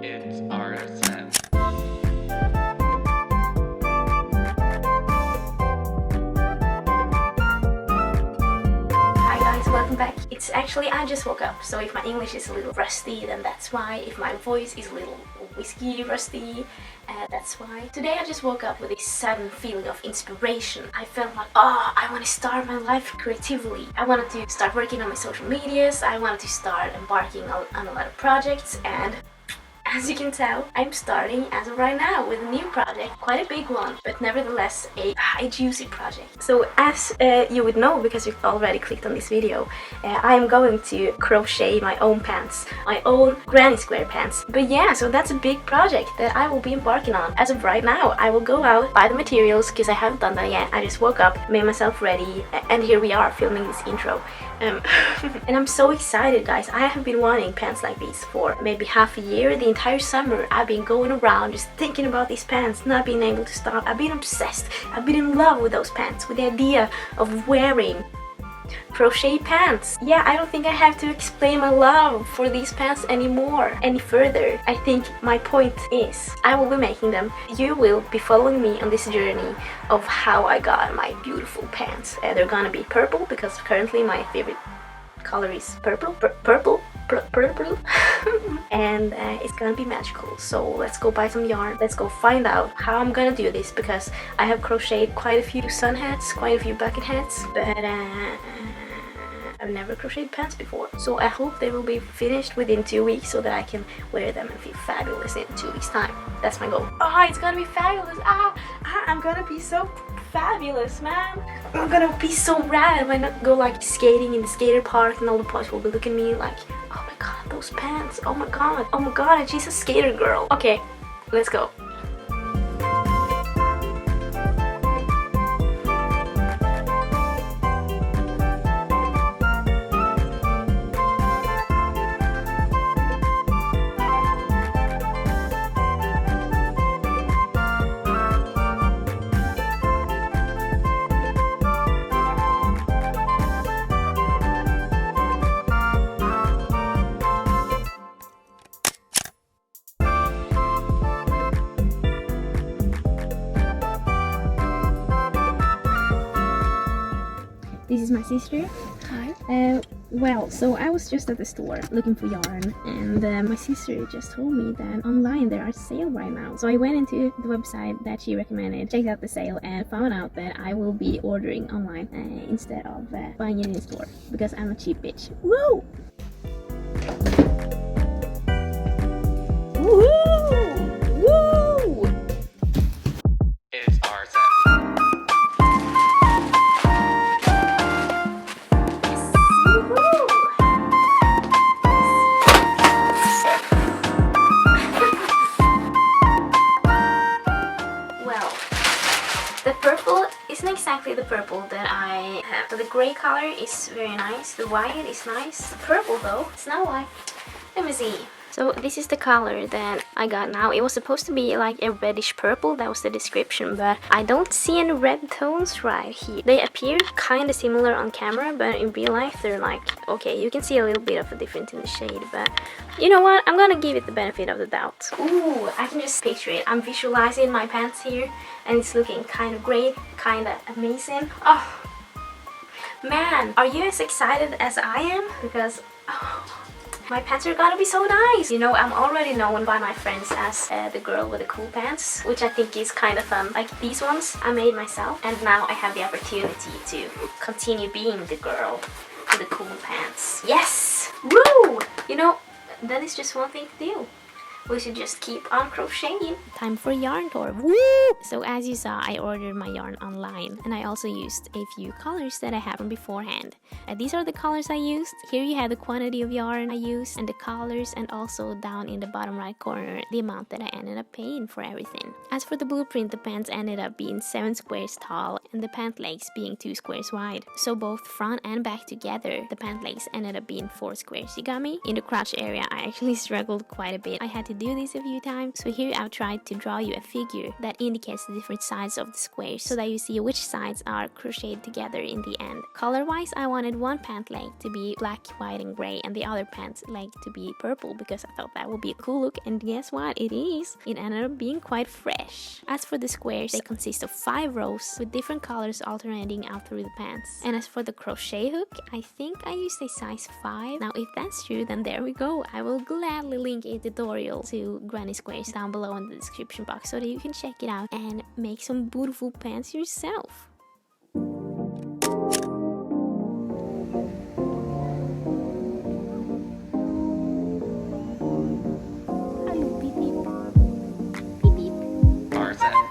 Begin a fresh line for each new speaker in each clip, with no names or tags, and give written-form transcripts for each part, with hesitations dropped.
It's RSS.
Hi guys, welcome back. It's actually, I just woke up, so if my English is a little rusty, then that's why. If my voice is a little whiskey rusty, that's why. Today I just woke up with this sudden feeling of inspiration. I felt like, oh, I want to start my life creatively. I wanted to start working on my social medias. I wanted to start embarking on a lot of projects, and as you can tell, I'm starting as of right now with a new project, quite a big one, but nevertheless a high juicy project. So as you would know, because you've already clicked on this video, I'm going to crochet my own pants, my own granny square pants. But yeah, so that's a big project that I will be embarking on. As of right now, I will go out, buy the materials, because I haven't done that yet. I just woke up, made myself ready, and here we are filming this intro. And I'm so excited, guys. I have been wanting pants like these for maybe half a year. The entire summer I've been going around just thinking about these pants, not being able to stop. I've been obsessed. I've been in love with those pants, with the idea of wearing crochet pants. Yeah, I don't think I have to explain my love for these pants any further. I think my point is I will be making them. You will be following me on this journey of how I got my beautiful pants. They're gonna be purple because currently my favorite color is purple. And it's gonna be magical. So let's go buy some yarn. Let's go find out how I'm gonna do this, because I have crocheted quite a few sun hats, quite a few bucket hats, but I've never crocheted pants before. So I hope they will be finished within 2 weeks so that I can wear them and feel fabulous in 2 weeks time. That's my goal. Oh, it's gonna be fabulous. I'm gonna be so fabulous, man. I'm gonna be so rad when I go like skating in the skater park, and all the boys will be looking at me like, oh my god, those pants, oh my god, she's a skater girl. Okay, let's go.
This is my sister.
Hi.
Well, so I was just at the store looking for yarn, and my sister just told me that online there are sale right now. So I went into the website that she recommended, checked out the sale, and found out that I will be ordering online instead of buying it in store, because I'm a cheap bitch. Woo! Woo! Woo!
It's RSS.
The purple isn't exactly the purple that I have. So the gray color is very nice. The white is nice. The purple though, it's not white. Let me see. So this is the color that I got now. It was supposed to be like a reddish purple, that was the description, but I don't see any red tones right here. They appear kind of similar on camera, but in real life they're like, okay, you can see a little bit of a difference in the shade, but you know what? I'm gonna give it the benefit of the doubt. Ooh, I can just picture it. I'm visualizing my pants here, and it's looking kind of great, kind of amazing. Oh, man, are you as excited as I am? Because, oh, my pants are gonna be so nice! You know, I'm already known by my friends as the girl with the cool pants, which I think is kind of fun. Like these ones I made myself, and now I have the opportunity to continue being the girl with the cool pants. Yes! Woo! You know, that is just one thing to do. We should just keep on crocheting.
Time for yarn tour. Woo! So as you saw, I ordered my yarn online, and I also used a few colors that I had from beforehand. These are the colors I used. Here you have the quantity of yarn I used and the colors, and also down in the bottom right corner the amount that I ended up paying for everything. As for the blueprint, the pants ended up being 7 squares tall and the pant legs being 2 squares wide. So both front and back together, the pant legs ended up being 4 squares. You got me? In the crotch area, I actually struggled quite a bit. I had to do this a few times. So here I've tried to draw you a figure that indicates the different sides of the squares so that you see which sides are crocheted together in the end. Color-wise, I wanted one pant leg to be black, white, and gray, and the other pant leg to be purple because I thought that would be a cool look, and guess what? It is. It ended up being quite fresh. As for the squares, they consist of 5 rows with different colors alternating out through the pants. And as for the crochet hook, I think I used a size 5. Now if that's true, then there we go. I will gladly link a tutorial to Granny Squares down below in the description box so that you can check it out and make some beautiful pants yourself.
RSS.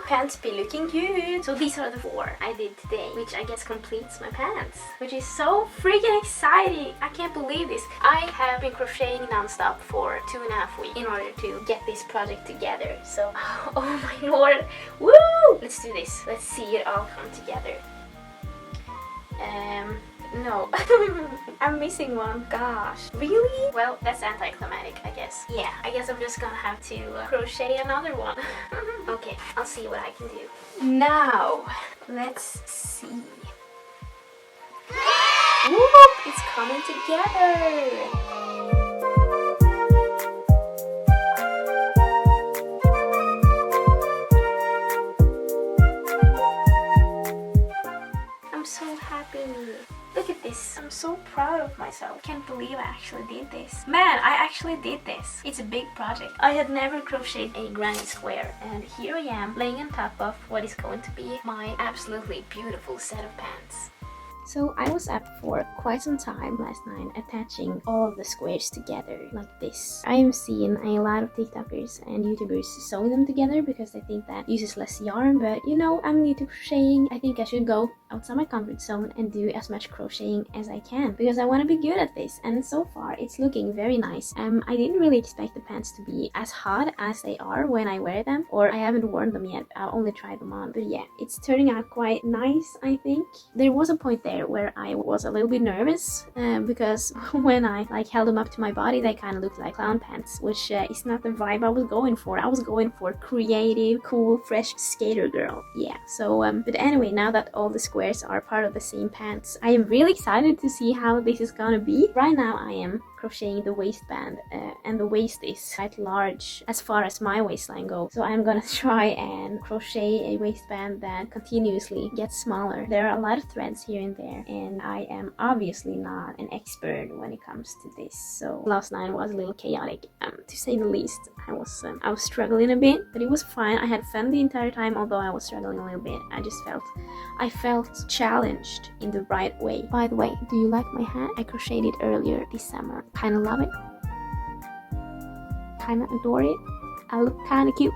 Pants be looking good. So these are the 4 I did today, which I guess completes my pants, which is so freaking exciting. I can't believe this. I have been crocheting non-stop for 2.5 weeks in order to get this project together. So oh my lord, woo, let's do this. Let's see it all come together. No, I'm missing one. Gosh, really? Well, that's anticlimactic, I guess. Yeah, I guess I'm just gonna have to crochet another one. Okay, I'll see what I can do. Now, let's see. Whoop, it's coming together. I'm so happy. Look at this. I'm so proud of myself. Can't believe I actually did this. Man, I actually did this. It's a big project. I had never crocheted a granny square, and here I am laying on top of what is going to be my absolutely beautiful set of pants.
So I was up for quite some time last night attaching all of the squares together like this. I am seeing a lot of TikTokers and YouTubers sewing them together because I think that uses less yarn, but you know, I'm new to crocheting. I think I should go outside my comfort zone and do as much crocheting as I can because I want to be good at this, and so far it's looking very nice. I didn't really expect the pants to be as hot as they are when I wear them, or I haven't worn them yet. I've only tried them on, but yeah, it's turning out quite nice, I think. There was a point there where I was a little bit nervous because when I held them up to my body, they kind of looked like clown pants, which is not the vibe I was going for. I was going for creative, cool, fresh skater girl. Yeah, so but anyway, now that all the squares are part of the same pants, I am really excited to see how this is gonna be. Right now I am crocheting the waistband and the waist is quite large as far as my waistline goes, so I'm gonna try and crochet a waistband that continuously gets smaller. There are a lot of threads here and there, and I am obviously not an expert when it comes to this, so last night was a little chaotic, to say the least. I was struggling a bit, but it was fine. I had fun the entire time, although I was struggling a little bit. I felt challenged in the right way. By the way, do you like my hat? I crocheted it earlier this summer. Kinda love it. Kinda adore it. I look kinda cute.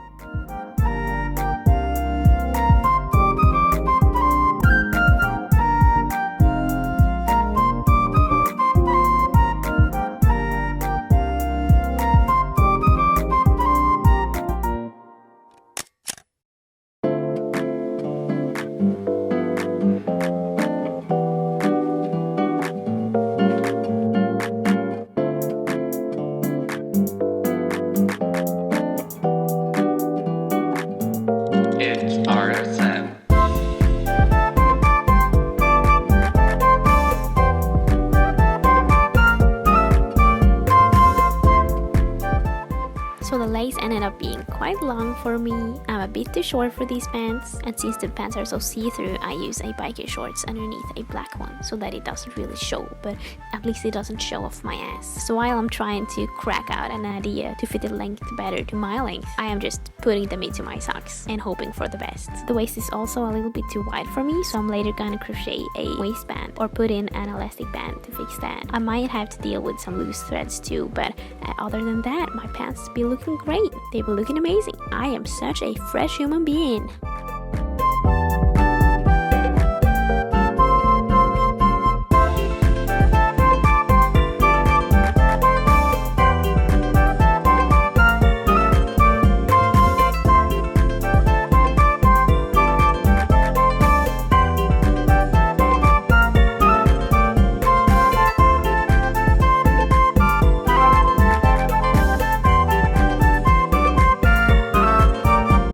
So the lace ended up being quite long for me. I'm a bit too short for these pants, and since the pants are so see-through, I use a biker shorts underneath a black one so that it doesn't really show, but at least it doesn't show off my ass. So while I'm trying to crack out an idea to fit the length better to my length, I am just putting them into my socks and hoping for the best. The waist is also a little bit too wide for me, so I'm later gonna crochet a waistband or put in an elastic band to fix that. I might have to deal with some loose threads too, but other than that, my pants be looking great. They be looking amazing. I am such a fresh human being.